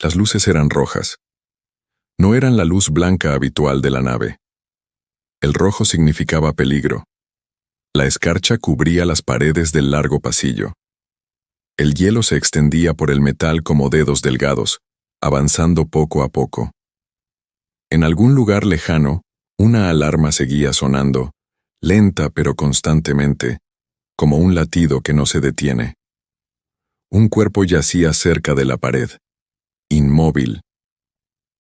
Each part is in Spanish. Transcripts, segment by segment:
Las luces eran rojas. No eran la luz blanca habitual de la nave. El rojo significaba peligro. La escarcha cubría las paredes del largo pasillo. El hielo se extendía por el metal como dedos delgados, avanzando poco a poco. En algún lugar lejano, una alarma seguía sonando, lenta pero constantemente, como un latido que no se detiene. Un cuerpo yacía cerca de la pared, inmóvil,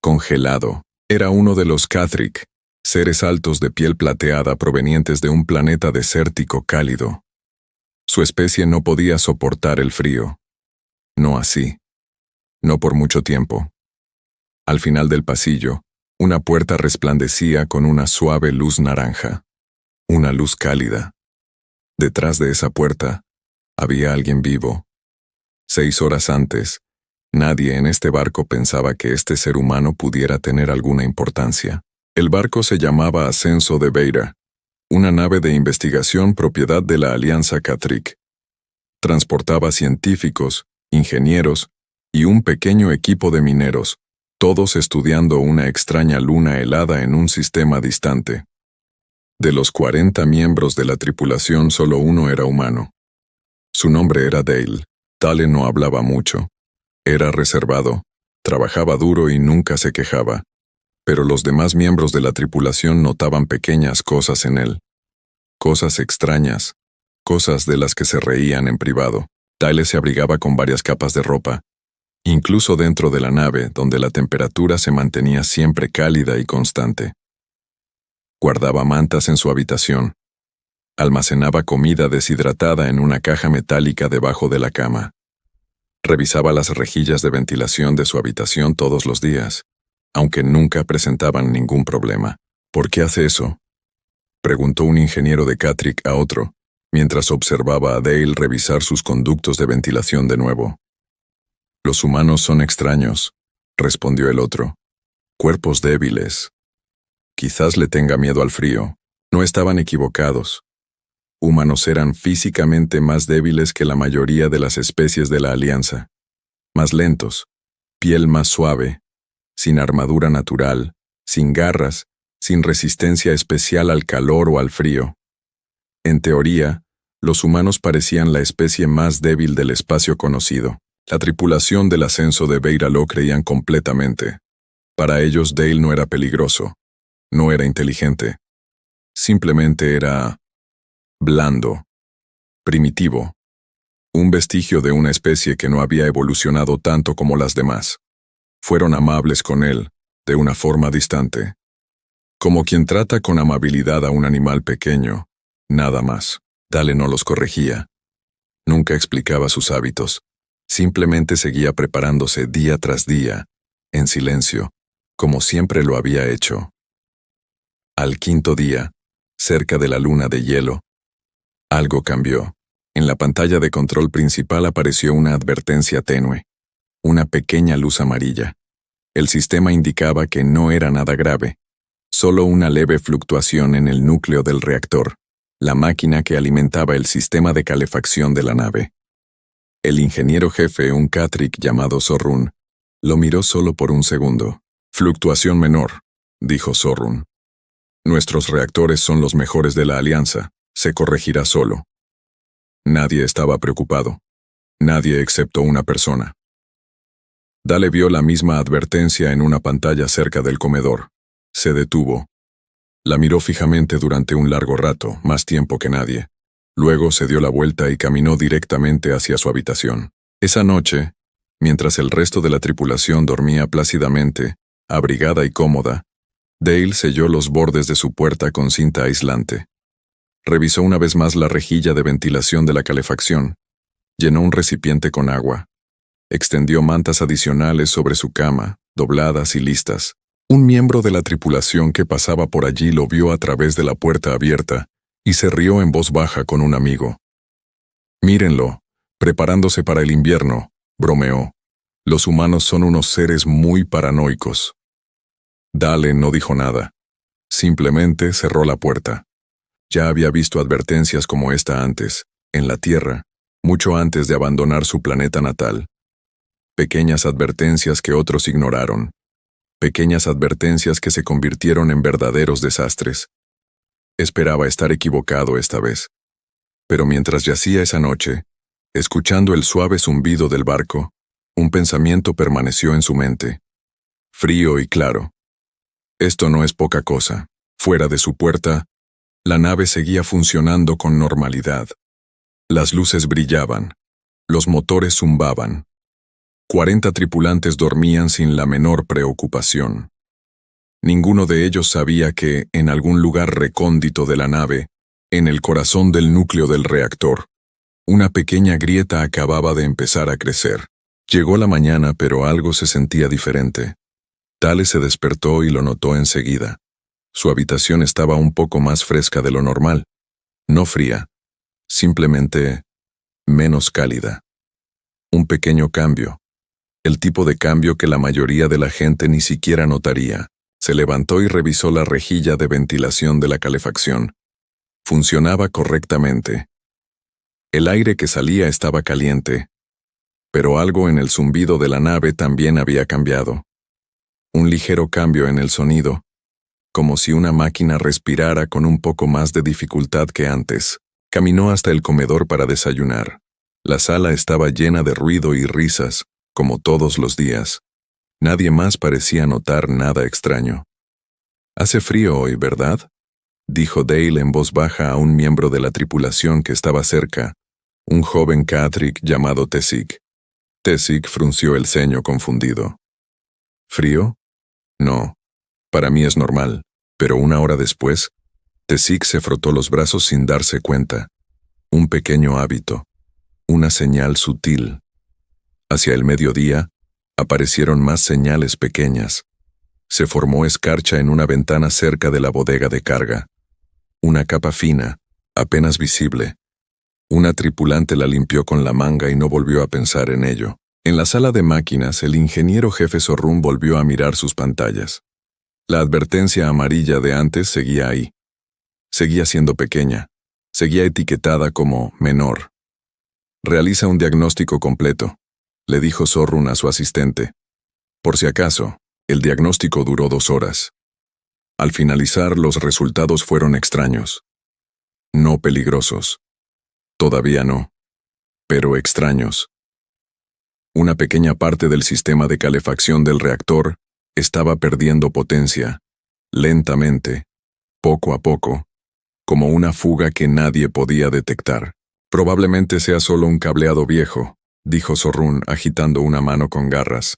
congelado. Era uno de los Cathric, seres altos de piel plateada provenientes de un planeta desértico cálido. Su especie no podía soportar el frío. No así. No por mucho tiempo. Al final del pasillo, una puerta resplandecía con una suave luz naranja. Una luz cálida. Detrás de esa puerta, había alguien vivo. 6 horas antes, nadie en este barco pensaba que este ser humano pudiera tener alguna importancia. El barco se llamaba Ascenso de Beira, una nave de investigación propiedad de la Alianza Cathric. Transportaba científicos, ingenieros y un pequeño equipo de mineros, todos estudiando una extraña luna helada en un sistema distante. De los 40 miembros de la tripulación, solo uno era humano. Su nombre era Dale. Dale no hablaba mucho. Era reservado, trabajaba duro y nunca se quejaba. Pero los demás miembros de la tripulación notaban pequeñas cosas en él. Cosas extrañas, cosas de las que se reían en privado. Dale se abrigaba con varias capas de ropa, incluso dentro de la nave, donde la temperatura se mantenía siempre cálida y constante. Guardaba mantas en su habitación. Almacenaba comida deshidratada en una caja metálica debajo de la cama. Revisaba las rejillas de ventilación de su habitación todos los días, aunque nunca presentaban ningún problema. ¿Por qué hace eso?, preguntó un ingeniero de Cathric a otro, mientras observaba a Dale revisar sus conductos de ventilación de nuevo. Los humanos son extraños, respondió el otro. Cuerpos débiles. Quizás le tenga miedo al frío. No estaban equivocados. Humanos eran físicamente más débiles que la mayoría de las especies de la Alianza. Más lentos, piel más suave, sin armadura natural, sin garras, sin resistencia especial al calor o al frío. En teoría, los humanos parecían la especie más débil del espacio conocido. La tripulación del Ascenso de Beira lo creían completamente. Para ellos Dale no era peligroso, no era inteligente. Simplemente era blando, primitivo, un vestigio de una especie que no había evolucionado tanto como las demás. Fueron amables con él, de una forma distante. Como quien trata con amabilidad a un animal pequeño, nada más. Dale no los corregía. Nunca explicaba sus hábitos. Simplemente seguía preparándose día tras día, en silencio, como siempre lo había hecho. Al 5.º día, cerca de la luna de hielo, algo cambió. En la pantalla de control principal apareció una advertencia tenue, una pequeña luz amarilla. El sistema indicaba que no era nada grave, solo una leve fluctuación en el núcleo del reactor, la máquina que alimentaba el sistema de calefacción de la nave. El ingeniero jefe, un Cathric llamado Zorrun, lo miró solo por un segundo. Fluctuación menor, dijo Zorrun. Nuestros reactores son los mejores de la Alianza, se corregirá solo. Nadie estaba preocupado. Nadie excepto una persona. Dale vio la misma advertencia en una pantalla cerca del comedor. Se detuvo. La miró fijamente durante un largo rato, más tiempo que nadie. Luego se dio la vuelta y caminó directamente hacia su habitación. Esa noche, mientras el resto de la tripulación dormía plácidamente, abrigada y cómoda, Dale selló los bordes de su puerta con cinta aislante. Revisó una vez más la rejilla de ventilación de la calefacción. Llenó un recipiente con agua. Extendió mantas adicionales sobre su cama, dobladas y listas. Un miembro de la tripulación que pasaba por allí lo vio a través de la puerta abierta y se rió en voz baja con un amigo. «Mírenlo, preparándose para el invierno», bromeó. «Los humanos son unos seres muy paranoicos». Dale no dijo nada. Simplemente cerró la puerta. Ya había visto advertencias como esta antes, en la Tierra, mucho antes de abandonar su planeta natal. pequeñas advertencias que otros ignoraron, pequeñas advertencias que se convirtieron en verdaderos desastres. Esperaba estar equivocado esta vez. Pero mientras yacía esa noche, escuchando el suave zumbido del barco, un pensamiento permaneció en su mente, frío y claro. Esto no es poca cosa. Fuera de su puerta, la nave seguía funcionando con normalidad. Las luces brillaban, los motores zumbaban. 40 tripulantes dormían sin la menor preocupación. Ninguno de ellos sabía que, en algún lugar recóndito de la nave, en el corazón del núcleo del reactor, una pequeña grieta acababa de empezar a crecer. Llegó la mañana, pero algo se sentía diferente. Tale se despertó y lo notó enseguida. Su habitación estaba un poco más fresca de lo normal. No fría, simplemente menos cálida. Un pequeño cambio. El tipo de cambio que la mayoría de la gente ni siquiera notaría. Se levantó y revisó la rejilla de ventilación de la calefacción. Funcionaba correctamente. El aire que salía estaba caliente, pero algo en el zumbido de la nave también había cambiado. Un ligero cambio en el sonido, como si una máquina respirara con un poco más de dificultad que antes. Caminó hasta el comedor para desayunar. La sala estaba llena de ruido y risas, como todos los días. Nadie más parecía notar nada extraño. «Hace frío hoy, ¿verdad?», dijo Dale en voz baja a un miembro de la tripulación que estaba cerca, un joven Catrick llamado Tesic. Tesic frunció el ceño confundido. «¿Frío? No, para mí es normal», pero una hora después, Tesic se frotó los brazos sin darse cuenta. Un pequeño hábito, una señal sutil. Hacia el mediodía, aparecieron más señales pequeñas. Se formó escarcha en una ventana cerca de la bodega de carga. Una capa fina, apenas visible. Una tripulante la limpió con la manga y no volvió a pensar en ello. En la sala de máquinas, el ingeniero jefe Zorrún volvió a mirar sus pantallas. La advertencia amarilla de antes seguía ahí. Seguía siendo pequeña. Seguía etiquetada como menor. «Realiza un diagnóstico completo», le dijo Zorrún a su asistente. Por si acaso, el diagnóstico duró 2 horas. Al finalizar, los resultados fueron extraños. No peligrosos. Todavía no. Pero extraños. Una pequeña parte del sistema de calefacción del reactor estaba perdiendo potencia, lentamente, poco a poco, como una fuga que nadie podía detectar. «Probablemente sea solo un cableado viejo», dijo Zorrún agitando una mano con garras.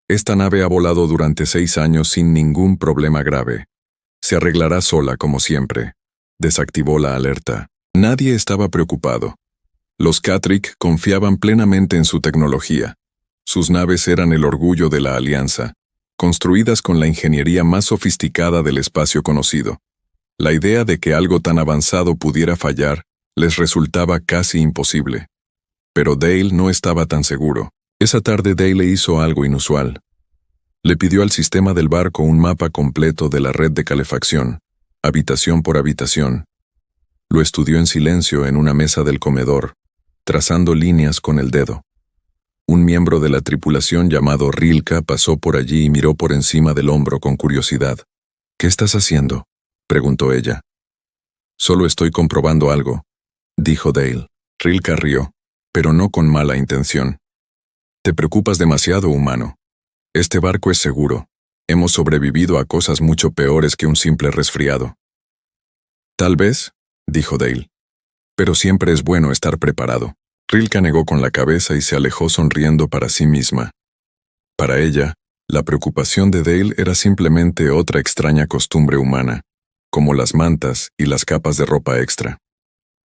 «Esta nave ha volado durante 6 años sin ningún problema grave. Se arreglará sola como siempre». Desactivó la alerta. Nadie estaba preocupado. Los Catrick confiaban plenamente en su tecnología. Sus naves eran el orgullo de la Alianza, construidas con la ingeniería más sofisticada del espacio conocido. La idea de que algo tan avanzado pudiera fallar les resultaba casi imposible. Pero Dale no estaba tan seguro. Esa tarde Dale hizo algo inusual. Le pidió al sistema del barco un mapa completo de la red de calefacción, habitación por habitación. Lo estudió en silencio en una mesa del comedor, trazando líneas con el dedo. Un miembro de la tripulación llamado Rilka pasó por allí y miró por encima del hombro con curiosidad. «¿Qué estás haciendo?», preguntó ella. «Solo estoy comprobando algo», dijo Dale. Rilka rió, pero no con mala intención. «Te preocupas demasiado, humano. Este barco es seguro. Hemos sobrevivido a cosas mucho peores que un simple resfriado». «Tal vez», dijo Dale. «Pero siempre es bueno estar preparado». Rilka negó con la cabeza y se alejó sonriendo para sí misma. Para ella, la preocupación de Dale era simplemente otra extraña costumbre humana, como las mantas y las capas de ropa extra.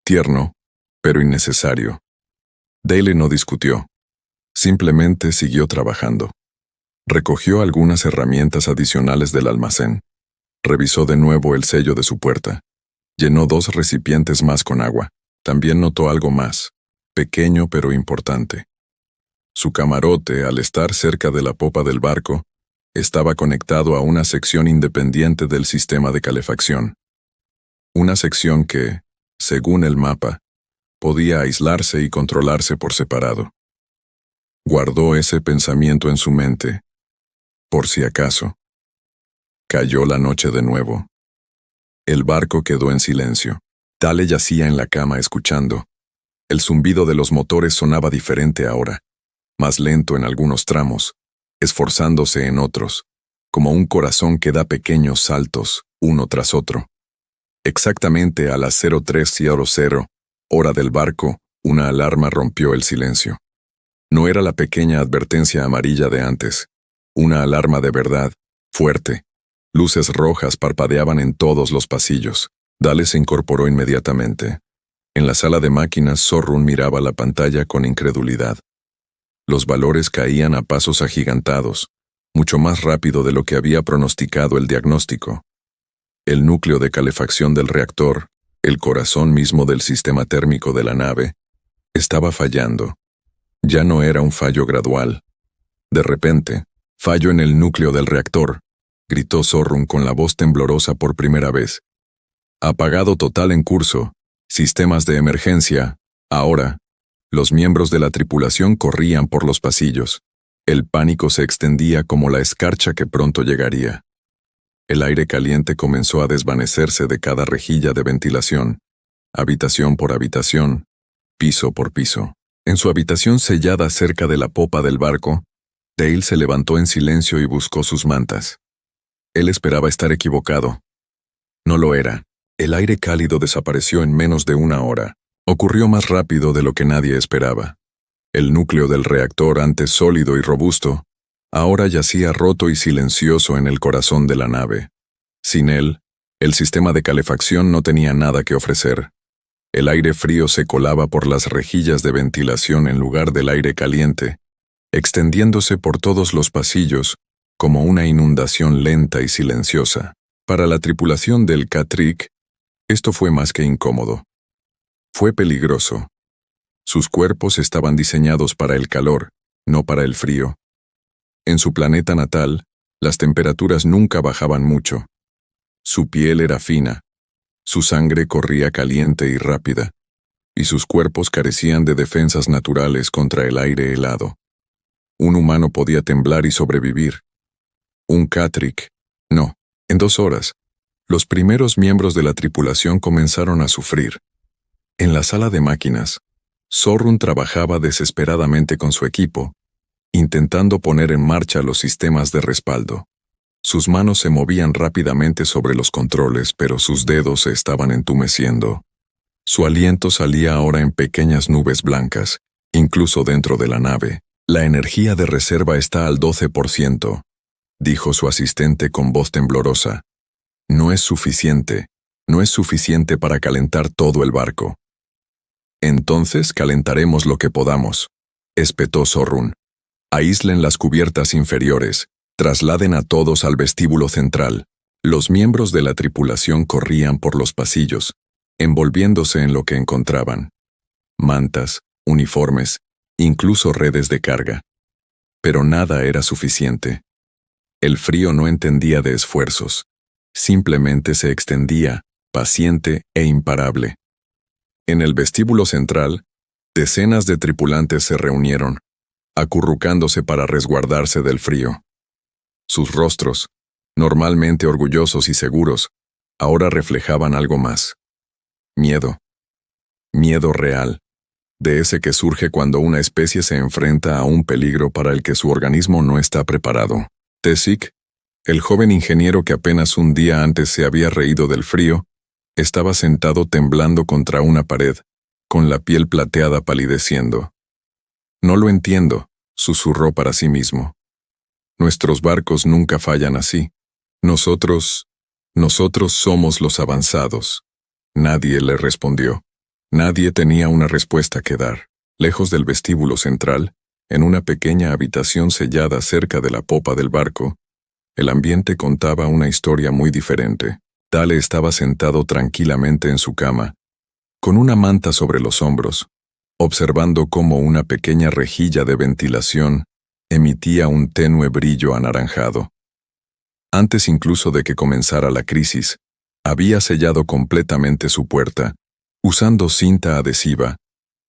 Tierno, pero innecesario. Dale no discutió. Simplemente siguió trabajando. Recogió algunas herramientas adicionales del almacén. Revisó de nuevo el sello de su puerta. Llenó 2 recipientes más con agua. También notó algo más, pequeño pero importante. Su camarote, al estar cerca de la popa del barco, estaba conectado a una sección independiente del sistema de calefacción. Una sección que, según el mapa, podía aislarse y controlarse por separado. Guardó ese pensamiento en su mente, por si acaso. Cayó la noche de nuevo. El barco quedó en silencio. Dale yacía en la cama escuchando. El zumbido de los motores sonaba diferente ahora, más lento en algunos tramos, esforzándose en otros, como un corazón que da pequeños saltos, uno tras otro. Exactamente a las 03:00, hora del barco, una alarma rompió el silencio. No era la pequeña advertencia amarilla de antes, una alarma de verdad, fuerte. Luces rojas parpadeaban en todos los pasillos. Dale se incorporó inmediatamente. En la sala de máquinas, Zorrun miraba la pantalla con incredulidad. Los valores caían a pasos agigantados, mucho más rápido de lo que había pronosticado el diagnóstico. El núcleo de calefacción del reactor, el corazón mismo del sistema térmico de la nave, estaba fallando. Ya no era un fallo gradual. De repente, fallo en el núcleo del reactor, gritó Zorrun con la voz temblorosa por primera vez. Apagado total en curso, sistemas de emergencia, ahora. Los miembros de la tripulación corrían por los pasillos. El pánico se extendía como la escarcha que pronto llegaría. El aire caliente comenzó a desvanecerse de cada rejilla de ventilación, habitación por habitación, piso por piso. En su habitación sellada cerca de la popa del barco, Dale se levantó en silencio y buscó sus mantas. Él esperaba estar equivocado. No lo era. El aire cálido desapareció en menos de una hora. Ocurrió más rápido de lo que nadie esperaba. El núcleo del reactor, antes sólido y robusto, ahora yacía roto y silencioso en el corazón de la nave. Sin él, el sistema de calefacción no tenía nada que ofrecer. El aire frío se colaba por las rejillas de ventilación en lugar del aire caliente, extendiéndose por todos los pasillos como una inundación lenta y silenciosa. Para la tripulación del Catterick, esto fue más que incómodo. Fue peligroso. Sus cuerpos estaban diseñados para el calor, no para el frío. En su planeta natal, las temperaturas nunca bajaban mucho. Su piel era fina, su sangre corría caliente y rápida, y sus cuerpos carecían de defensas naturales contra el aire helado. Un humano podía temblar y sobrevivir. Un Catterick, no. En 2 horas, los primeros miembros de la tripulación comenzaron a sufrir. En la sala de máquinas, Zorrun trabajaba desesperadamente con su equipo, intentando poner en marcha los sistemas de respaldo. Sus manos se movían rápidamente sobre los controles, pero sus dedos se estaban entumeciendo. Su aliento salía ahora en pequeñas nubes blancas, incluso dentro de la nave. La energía de reserva está al 12%, dijo su asistente con voz temblorosa. No es suficiente para calentar todo el barco. Entonces calentaremos lo que podamos, espetó Zorrun. Aíslen las cubiertas inferiores, trasladen a todos al vestíbulo central. Los miembros de la tripulación corrían por los pasillos, envolviéndose en lo que encontraban. Mantas, uniformes, incluso redes de carga. Pero nada era suficiente. El frío no entendía de esfuerzos. Simplemente se extendía, paciente e imparable. En el vestíbulo central, decenas de tripulantes se reunieron, acurrucándose para resguardarse del frío. Sus rostros, normalmente orgullosos y seguros, ahora reflejaban algo más. Miedo. Miedo real, de ese que surge cuando una especie se enfrenta a un peligro para el que su organismo no está preparado. Tesic, el joven ingeniero que apenas un día antes se había reído del frío, estaba sentado temblando contra una pared, con la piel plateada palideciendo. No lo entiendo, susurró para sí mismo. Nuestros barcos nunca fallan así. Nosotros somos los avanzados. Nadie le respondió. Nadie tenía una respuesta que dar. Lejos del vestíbulo central, en una pequeña habitación sellada cerca de la popa del barco, el ambiente contaba una historia muy diferente. Dale estaba sentado tranquilamente en su cama, con una manta sobre los hombros, observando cómo una pequeña rejilla de ventilación emitía un tenue brillo anaranjado. Antes incluso de que comenzara la crisis, había sellado completamente su puerta, usando cinta adhesiva,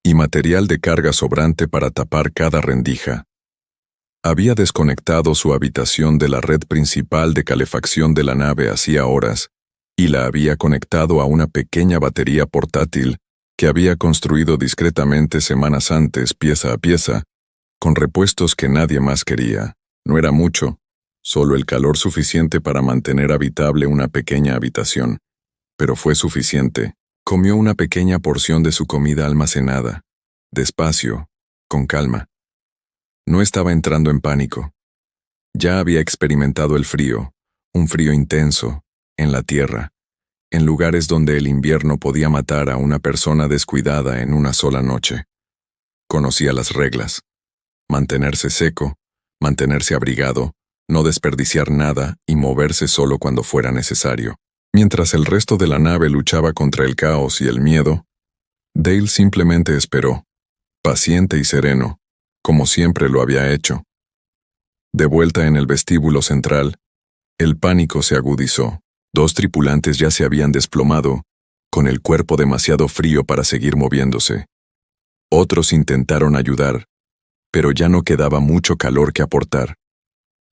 y material de carga sobrante para tapar cada rendija. Había desconectado su habitación de la red principal de calefacción de la nave hacía horas y la había conectado a una pequeña batería portátil que había construido discretamente semanas antes, pieza a pieza, con repuestos que nadie más quería. No era mucho, solo el calor suficiente para mantener habitable una pequeña habitación. Pero fue suficiente. Comió una pequeña porción de su comida almacenada, despacio, con calma. No estaba entrando en pánico. Ya había experimentado el frío, un frío intenso, en la tierra, en lugares donde el invierno podía matar a una persona descuidada en una sola noche. Conocía las reglas. Mantenerse seco, mantenerse abrigado, no desperdiciar nada y moverse solo cuando fuera necesario. Mientras el resto de la nave luchaba contra el caos y el miedo, Dale simplemente esperó, paciente y sereno, como siempre lo había hecho. De vuelta en el vestíbulo central, el pánico se agudizó. 2 tripulantes ya se habían desplomado, con el cuerpo demasiado frío para seguir moviéndose. Otros intentaron ayudar, pero ya no quedaba mucho calor que aportar.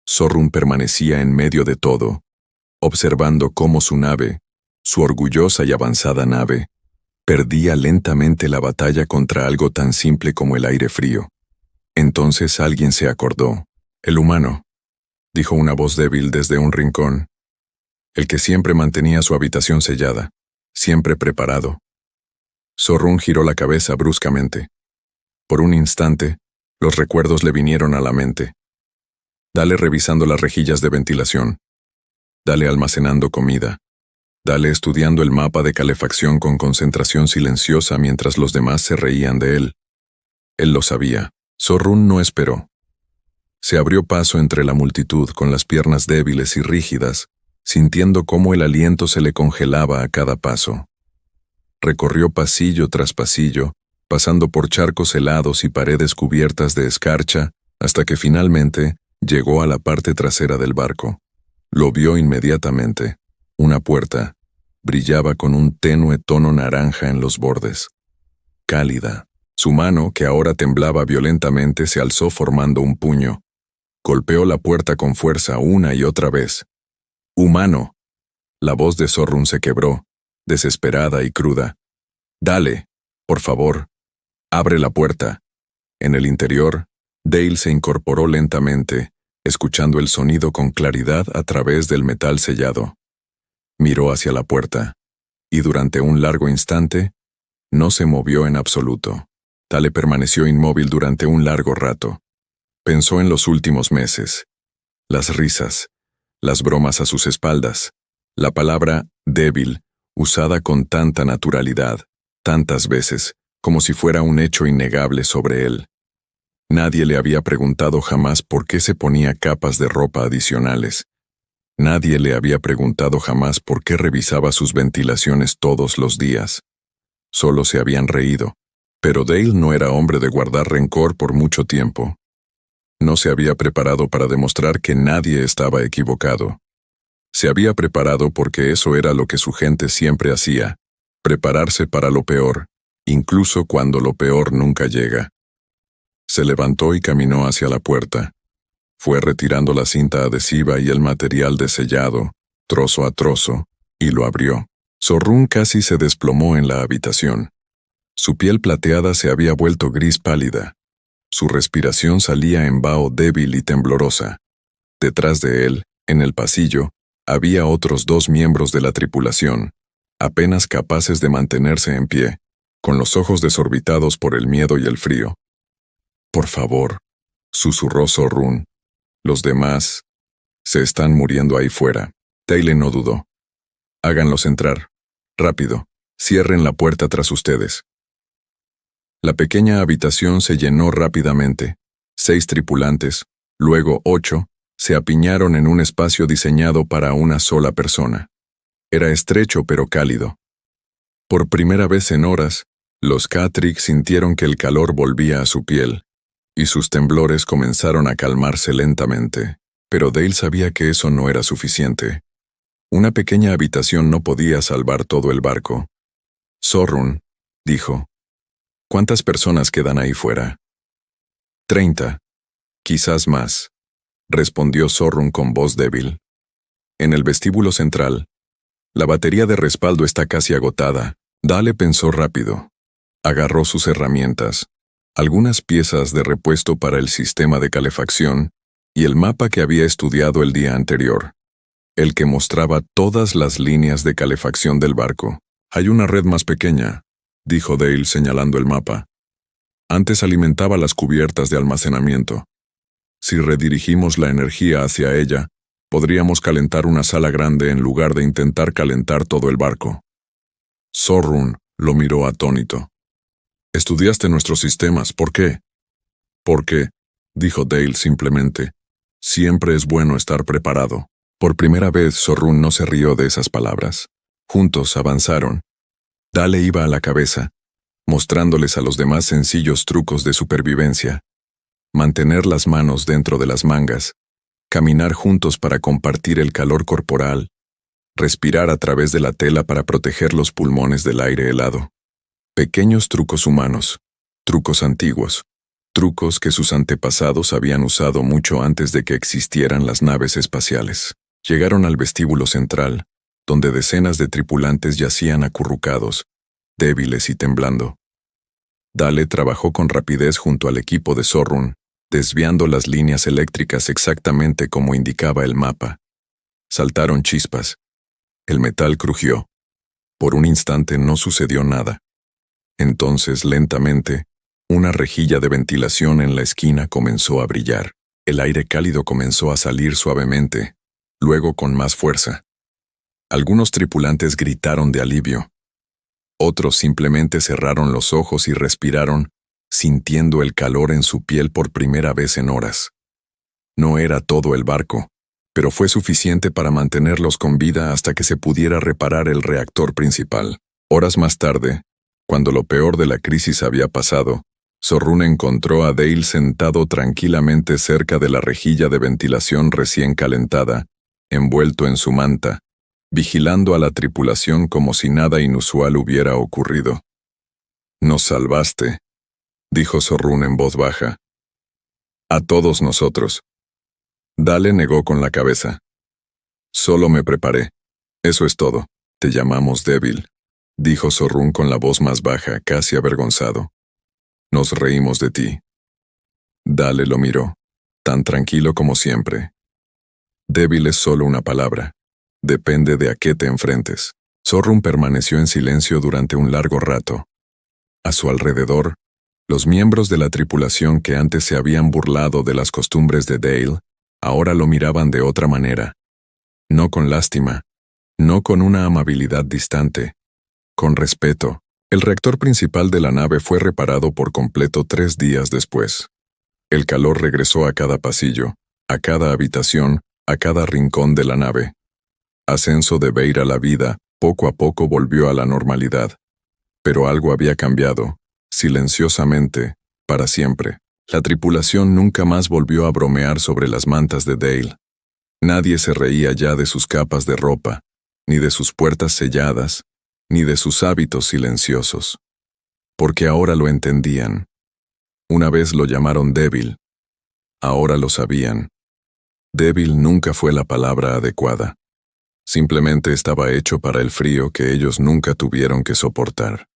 Zorrun permanecía en medio de todo, observando cómo su nave, su orgullosa y avanzada nave, perdía lentamente la batalla contra algo tan simple como el aire frío. Entonces alguien se acordó. «El humano», dijo una voz débil desde un rincón. El que siempre mantenía su habitación sellada, siempre preparado. Zorrun giró la cabeza bruscamente. Por un instante, los recuerdos le vinieron a la mente. Dale revisando las rejillas de ventilación. Dale almacenando comida. Dale estudiando el mapa de calefacción con concentración silenciosa mientras los demás se reían de él. Él lo sabía. Zorrun no esperó. Se abrió paso entre la multitud con las piernas débiles y rígidas, sintiendo cómo el aliento se le congelaba a cada paso. Recorrió pasillo tras pasillo, pasando por charcos helados y paredes cubiertas de escarcha, hasta que finalmente llegó a la parte trasera del barco. Lo vio inmediatamente. Una puerta. Brillaba con un tenue tono naranja en los bordes. Cálida. Su mano, que ahora temblaba violentamente, se alzó formando un puño. Golpeó la puerta con fuerza una y otra vez. «¡Humano!». La voz de Zorrun se quebró, desesperada y cruda. «Dale, por favor. Abre la puerta». En el interior, Dale se incorporó lentamente, escuchando el sonido con claridad a través del metal sellado. Miró hacia la puerta, y durante un largo instante, no se movió en absoluto. Dale permaneció inmóvil durante un largo rato. Pensó en los últimos meses. Las risas, las bromas a sus espaldas, la palabra débil, usada con tanta naturalidad, tantas veces, como si fuera un hecho innegable sobre él. Nadie le había preguntado jamás por qué se ponía capas de ropa adicionales. Nadie le había preguntado jamás por qué revisaba sus ventilaciones todos los días. Solo se habían reído. Pero Dale no era hombre de guardar rencor por mucho tiempo. No se había preparado para demostrar que nadie estaba equivocado. Se había preparado porque eso era lo que su gente siempre hacía, prepararse para lo peor, incluso cuando lo peor nunca llega. Se levantó y caminó hacia la puerta. Fue retirando la cinta adhesiva y el material de sellado, trozo a trozo, y lo abrió. Zorrun casi se desplomó en la habitación. Su piel plateada se había vuelto gris pálida. Su respiración salía en vaho débil y temblorosa. Detrás de él, en el pasillo, había otros 2 miembros de la tripulación, apenas capaces de mantenerse en pie, con los ojos desorbitados por el miedo y el frío. «Por favor», susurró Zorrun. «Los demás se están muriendo ahí fuera». Dale no dudó. «Háganlos entrar. Rápido. Cierren la puerta tras ustedes». La pequeña habitación se llenó rápidamente. 6 tripulantes, luego 8, se apiñaron en un espacio diseñado para una sola persona. Era estrecho pero cálido. Por primera vez en horas, los Catrix sintieron que el calor volvía a su piel, y sus temblores comenzaron a calmarse lentamente. Pero Dale sabía que eso no era suficiente. Una pequeña habitación no podía salvar todo el barco. «Zorrun», dijo. ¿Cuántas personas quedan ahí fuera? 30. Quizás más, respondió Zorrun con voz débil. En el vestíbulo central. La batería de respaldo está casi agotada. Dale pensó rápido. Agarró sus herramientas, algunas piezas de repuesto para el sistema de calefacción y el mapa que había estudiado el día anterior, el que mostraba todas las líneas de calefacción del barco. Hay una red más pequeña, dijo Dale señalando el mapa. Antes alimentaba las cubiertas de almacenamiento. Si redirigimos la energía hacia ella, podríamos calentar una sala grande en lugar de intentar calentar todo el barco. Zorrun lo miró atónito. Estudiaste nuestros sistemas, ¿por qué? Porque, dijo Dale simplemente, siempre es bueno estar preparado. Por primera vez Zorrun no se rió de esas palabras. Juntos avanzaron. Dale iba a la cabeza, mostrándoles a los demás sencillos trucos de supervivencia. Mantener las manos dentro de las mangas, caminar juntos para compartir el calor corporal, respirar a través de la tela para proteger los pulmones del aire helado. Pequeños trucos humanos, trucos antiguos, trucos que sus antepasados habían usado mucho antes de que existieran las naves espaciales. Llegaron al vestíbulo central, donde decenas de tripulantes yacían acurrucados, débiles y temblando. Dale trabajó con rapidez junto al equipo de Zorrun, desviando las líneas eléctricas exactamente como indicaba el mapa. Saltaron chispas. El metal crujió. Por un instante no sucedió nada. Entonces, lentamente, una rejilla de ventilación en la esquina comenzó a brillar. El aire cálido comenzó a salir suavemente, luego con más fuerza. Algunos tripulantes gritaron de alivio. Otros simplemente cerraron los ojos y respiraron, sintiendo el calor en su piel por primera vez en horas. No era todo el barco, pero fue suficiente para mantenerlos con vida hasta que se pudiera reparar el reactor principal. Horas más tarde, cuando lo peor de la crisis había pasado, Zorrun encontró a Dale sentado tranquilamente cerca de la rejilla de ventilación recién calentada, envuelto en su manta, vigilando a la tripulación como si nada inusual hubiera ocurrido. «Nos salvaste», dijo Zorrun en voz baja. «A todos nosotros». Dale negó con la cabeza. «Solo me preparé. Eso es todo. Te llamamos débil», dijo Zorrun con la voz más baja, casi avergonzado. «Nos reímos de ti». Dale lo miró, tan tranquilo como siempre. Débil es solo una palabra. Depende de a qué te enfrentes. Zorrun permaneció en silencio durante un largo rato. A su alrededor, los miembros de la tripulación que antes se habían burlado de las costumbres de Dale, ahora lo miraban de otra manera. No con lástima, no con una amabilidad distante, con respeto. El reactor principal de la nave fue reparado por completo 3 días después. El calor regresó a cada pasillo, a cada habitación, a cada rincón de la nave. Ascenso de Beir a la vida, poco a poco volvió a la normalidad. Pero algo había cambiado, silenciosamente, para siempre. La tripulación nunca más volvió a bromear sobre las mantas de Dale. Nadie se reía ya de sus capas de ropa, ni de sus puertas selladas, ni de sus hábitos silenciosos. Porque ahora lo entendían. Una vez lo llamaron débil. Ahora lo sabían. Débil nunca fue la palabra adecuada. Simplemente estaba hecho para el frío que ellos nunca tuvieron que soportar.